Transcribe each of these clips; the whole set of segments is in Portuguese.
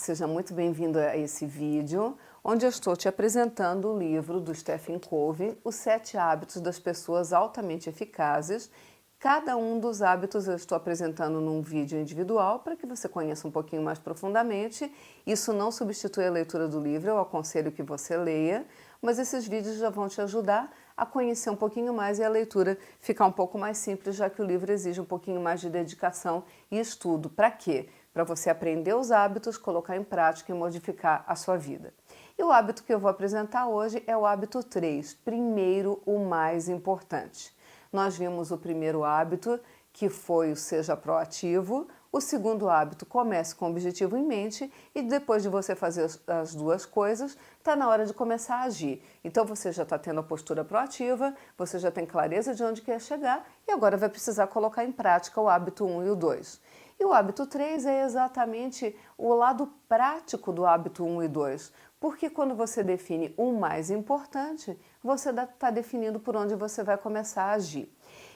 seja muito bem-vindo a esse vídeo, onde eu estou te apresentando o livro do Stephen Covey, Os 7 Hábitos das Pessoas Altamente Eficazes. Cada um dos hábitos eu estou apresentando num vídeo individual para que você conheça um pouquinho mais profundamente. Isso não substitui a leitura do livro, eu aconselho que você leia, mas esses vídeos já vão te ajudar a conhecer um pouquinho mais e a leitura ficar um pouco mais simples, já que o livro exige um pouquinho mais de dedicação e estudo. Para quê? Para você aprender os hábitos, colocar em prática e modificar a sua vida. E o hábito que eu vou apresentar hoje é o hábito 3, primeiro o mais importante. Nós vimos o primeiro hábito, que foi o seja proativo. O segundo hábito, comece com o objetivo em mente, e depois de você fazer as duas coisas, está na hora de começar a agir. Então você já está tendo a postura proativa, você já tem clareza de onde quer chegar e agora vai precisar colocar em prática o hábito 1 e o 2. E o hábito 3 é exatamente o lado prático do hábito 1 e 2, porque quando você define o mais importante, você está definindo por onde você vai começar a agir.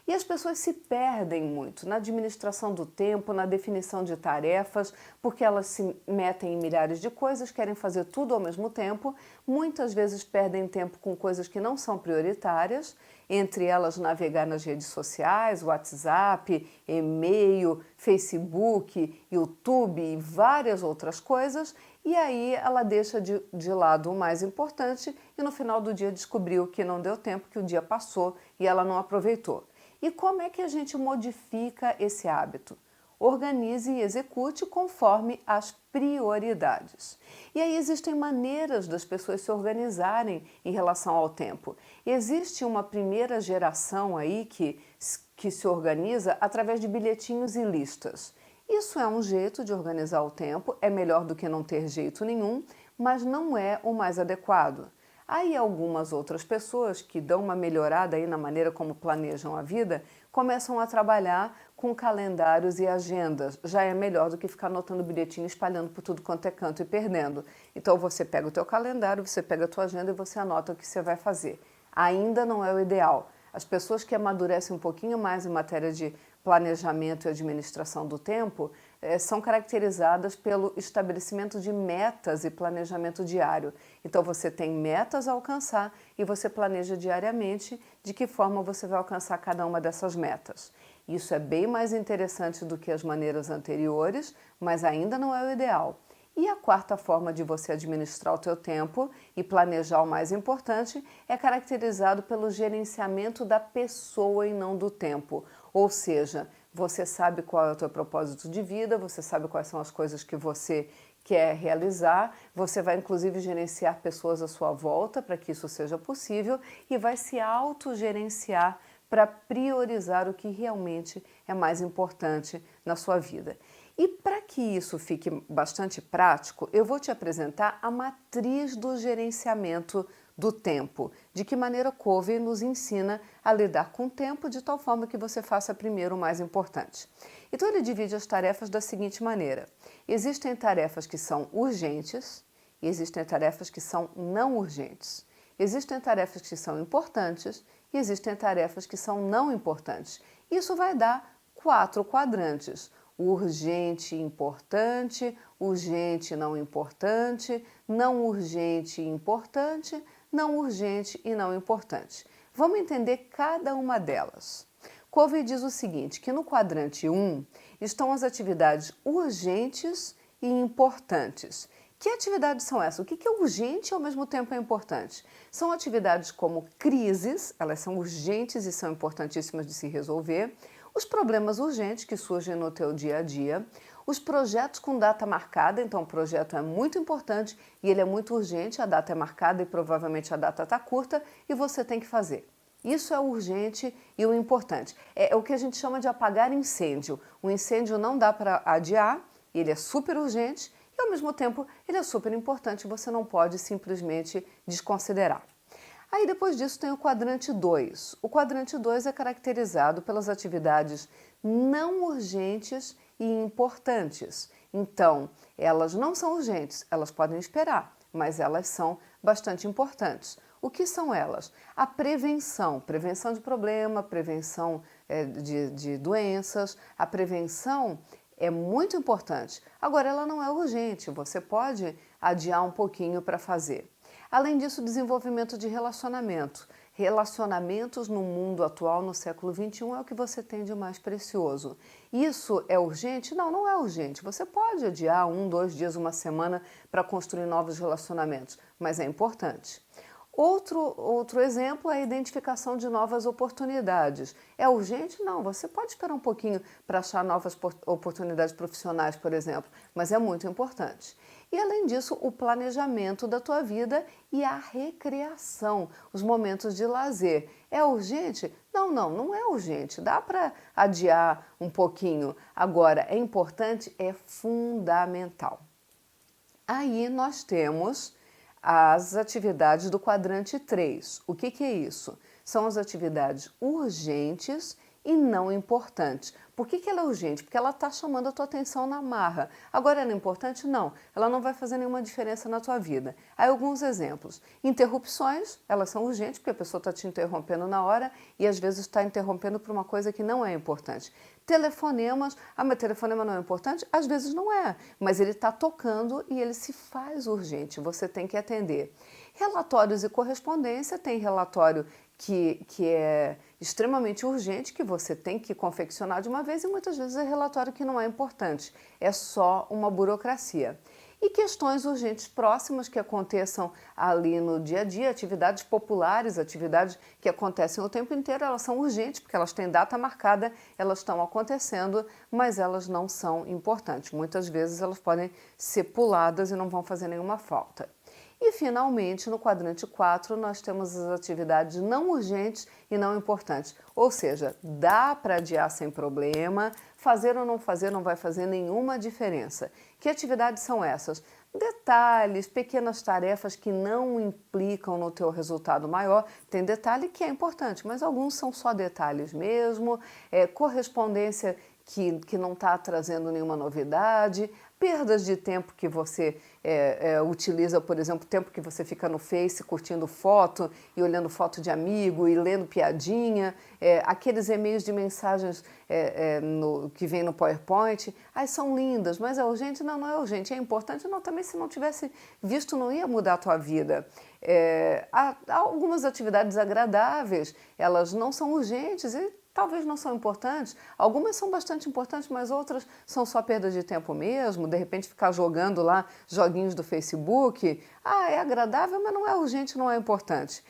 E as pessoas se perdem muito na administração do tempo, na definição de tarefas, porque elas se metem em milhares de coisas, querem fazer tudo ao mesmo tempo, muitas vezes perdem tempo com coisas que não são prioritárias, entre elas navegar nas redes sociais, WhatsApp, e-mail, Facebook, YouTube e várias outras coisas, e aí ela deixa de lado o mais importante e no final do dia descobriu que não deu tempo, que o dia passou e ela não aproveitou. E como é que a gente modifica esse hábito? Organize e execute conforme as prioridades. E aí existem maneiras das pessoas se organizarem em relação ao tempo. Existe uma primeira geração aí que se organiza através de bilhetinhos e listas. Isso é um jeito de organizar o tempo, é melhor do que não ter jeito nenhum, mas não é o mais adequado. Aí algumas outras pessoas que dão uma melhorada aí na maneira como planejam a vida, começam a trabalhar com calendários e agendas. Já é melhor do que ficar anotando bilhetinho, espalhando por tudo quanto é canto e perdendo. Então você pega o teu calendário, você pega a tua agenda e você anota o que você vai fazer. Ainda não é o ideal. As pessoas que amadurecem um pouquinho mais em matéria de planejamento e administração do tempo são caracterizadas pelo estabelecimento de metas e planejamento diário. Então você tem metas a alcançar e você planeja diariamente de que forma você vai alcançar cada uma dessas metas. Isso é bem mais interessante do que as maneiras anteriores, mas ainda não é o ideal. E a quarta forma de você administrar o teu tempo e planejar o mais importante é caracterizado pelo gerenciamento da pessoa e não do tempo. Ou seja, você sabe qual é o teu propósito de vida, você sabe quais são as coisas que você quer realizar, você vai inclusive gerenciar pessoas à sua volta para que isso seja possível e vai se autogerenciar para priorizar o que realmente é mais importante na sua vida. E para que isso fique bastante prático, eu vou te apresentar a matriz do gerenciamento do tempo, de que maneira Covey nos ensina a lidar com o tempo de tal forma que você faça primeiro o mais importante. Então ele divide as tarefas da seguinte maneira: existem tarefas que são urgentes e existem tarefas que são não urgentes. Existem tarefas que são importantes e existem tarefas que são não importantes. Isso vai dar 4 quadrantes: urgente e importante, urgente e não importante, não urgente e importante, não urgente e não importante. Vamos entender cada uma delas. Covey diz o seguinte, que no quadrante 1 estão as atividades urgentes e importantes. Que atividades são essas? O que é urgente e ao mesmo tempo é importante? São atividades como crises, elas são urgentes e são importantíssimas de se resolver, os problemas urgentes que surgem no teu dia a dia, os projetos com data marcada, então o projeto é muito importante e ele é muito urgente, a data é marcada e provavelmente a data está curta e você tem que fazer. Isso é o urgente e o importante. É o que a gente chama de apagar incêndio. O incêndio não dá para adiar, ele é super urgente e ao mesmo tempo ele é super importante, você não pode simplesmente desconsiderar. Aí depois disso tem o quadrante 2. O quadrante 2 é caracterizado pelas atividades não urgentes e importantes. Então, elas não são urgentes, elas podem esperar, mas elas são bastante importantes. O que são elas? A prevenção de problema, prevenção de doenças, a prevenção é muito importante. Agora, ela não é urgente, você pode adiar um pouquinho para fazer. Além disso, desenvolvimento de relacionamento. Relacionamentos no mundo atual, no século XXI, é o que você tem de mais precioso. Isso é urgente? Não, não é urgente. Você pode adiar 1, 2 dias, uma semana para construir novos relacionamentos, mas é importante. Outro exemplo é a identificação de novas oportunidades. É urgente? Não, você pode esperar um pouquinho para achar novas oportunidades profissionais, por exemplo, mas é muito importante. E além disso, o planejamento da tua vida e a recreação, os momentos de lazer. É urgente? Não, não, não é urgente. Dá para adiar um pouquinho. Agora, é importante, é fundamental. Aí nós temos as atividades do quadrante 3. O que é isso? São as atividades urgentes e não importantes. Por que ela é urgente? Porque ela está chamando a tua atenção na marra. Agora, ela é importante? Não. Ela não vai fazer nenhuma diferença na tua vida. Aí alguns exemplos. Interrupções, elas são urgentes porque a pessoa está te interrompendo na hora e às vezes está interrompendo por uma coisa que não é importante. Telefonemas, mas telefonema não é importante? Às vezes não é, mas ele está tocando e ele se faz urgente, você tem que atender. Relatórios e correspondência, tem relatório que é extremamente urgente, que você tem que confeccionar de uma vez, e muitas vezes é relatório que não é importante, é só uma burocracia. E questões urgentes próximas que aconteçam ali no dia a dia, atividades populares, atividades que acontecem o tempo inteiro, elas são urgentes porque elas têm data marcada, elas estão acontecendo, mas elas não são importantes. Muitas vezes elas podem ser puladas e não vão fazer nenhuma falta. E, finalmente, no quadrante 4, nós temos as atividades não urgentes e não importantes. Ou seja, dá para adiar sem problema, fazer ou não fazer não vai fazer nenhuma diferença. Que atividades são essas? Detalhes, pequenas tarefas que não implicam no teu resultado maior. Tem detalhe que é importante, mas alguns são só detalhes mesmo. Correspondência que não está trazendo nenhuma novidade, perdas de tempo que você utiliza, por exemplo, tempo que você fica no Face curtindo foto e olhando foto de amigo e lendo piadinha, aqueles e-mails de mensagens que vem no PowerPoint, são lindas, mas é urgente? Não, não é urgente, é importante? Não, também se não tivesse visto não ia mudar a tua vida. Há algumas atividades agradáveis, elas não são urgentes e talvez não são importantes, algumas são bastante importantes, mas outras são só perda de tempo mesmo, de repente ficar jogando lá joguinhos do Facebook, é agradável, mas não é urgente, não é importante.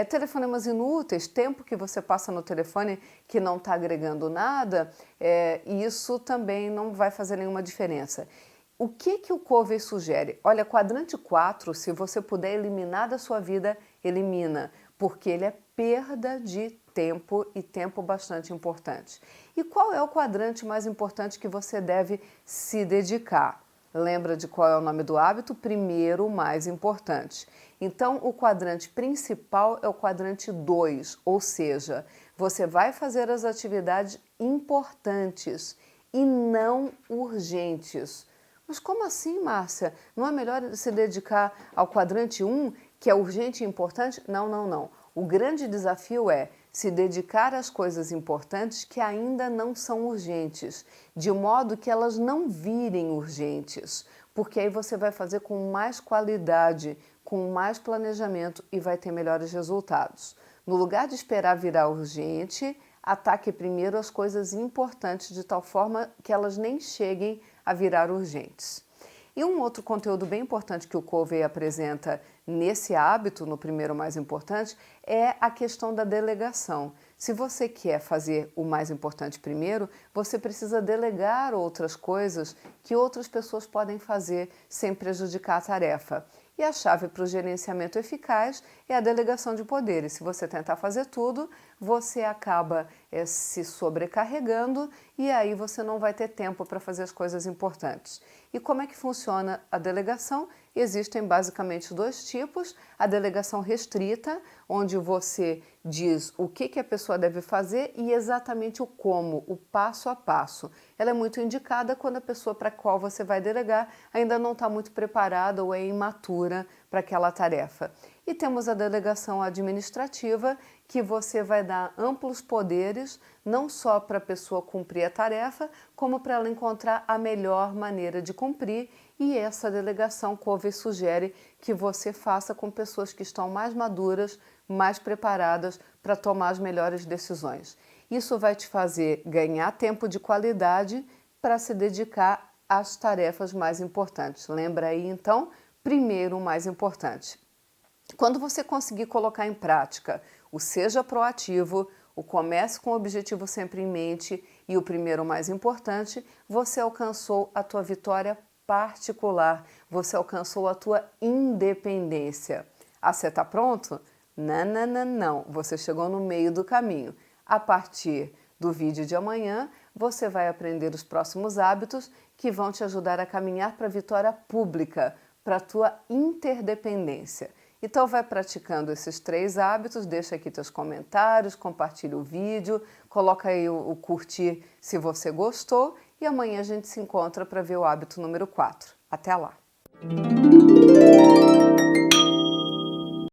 Telefonemas inúteis, tempo que você passa no telefone que não está agregando nada, isso também não vai fazer nenhuma diferença. O que o Covey sugere? Olha, quadrante 4, se você puder eliminar da sua vida, elimina, porque ele é perda de tempo e tempo bastante importante. E qual é o quadrante mais importante que você deve se dedicar? Lembra de qual é o nome do hábito? Primeiro, o mais importante. Então, o quadrante principal é o quadrante 2, ou seja, você vai fazer as atividades importantes e não urgentes. Mas como assim, Márcia? Não é melhor se dedicar ao quadrante 1, que é urgente e importante? Não, não, não. O grande desafio é se dedicar às coisas importantes que ainda não são urgentes, de modo que elas não virem urgentes, porque aí você vai fazer com mais qualidade, com mais planejamento e vai ter melhores resultados. No lugar de esperar virar urgente, ataque primeiro as coisas importantes de tal forma que elas nem cheguem a virar urgentes. E um outro conteúdo bem importante que o Covey apresenta nesse hábito, no primeiro mais importante, é a questão da delegação. Se você quer fazer o mais importante primeiro, você precisa delegar outras coisas que outras pessoas podem fazer sem prejudicar a tarefa. E a chave para o gerenciamento eficaz é a delegação de poderes. Se você tentar fazer tudo, você acaba se sobrecarregando e aí você não vai ter tempo para fazer as coisas importantes. E como é que funciona a delegação? Existem basicamente 2 tipos. A delegação restrita, onde você diz o que a pessoa deve fazer e exatamente o como, o passo a passo. Ela é muito indicada quando a pessoa para a qual você vai delegar ainda não está muito preparada ou é imatura para aquela tarefa. E temos a delegação administrativa, que você vai dar amplos poderes, não só para a pessoa cumprir a tarefa, como para ela encontrar a melhor maneira de cumprir. E essa delegação Covey sugere que você faça com pessoas que estão mais maduras, mais preparadas para tomar as melhores decisões. Isso vai te fazer ganhar tempo de qualidade para se dedicar às tarefas mais importantes. Lembra aí, então, primeiro o mais importante. Quando você conseguir colocar em prática o seja proativo, o comece com o objetivo sempre em mente e o primeiro o mais importante, você alcançou a tua vitória particular, você alcançou a tua independência. Ah, você está pronto? Não, não, não, não. Você chegou no meio do caminho. A partir do vídeo de amanhã, você vai aprender os próximos hábitos que vão te ajudar a caminhar para a vitória pública, para a tua interdependência. Então vai praticando esses 3 hábitos, deixa aqui teus comentários, compartilha o vídeo, coloca aí o curtir se você gostou e amanhã a gente se encontra para ver o hábito número 4. Até lá!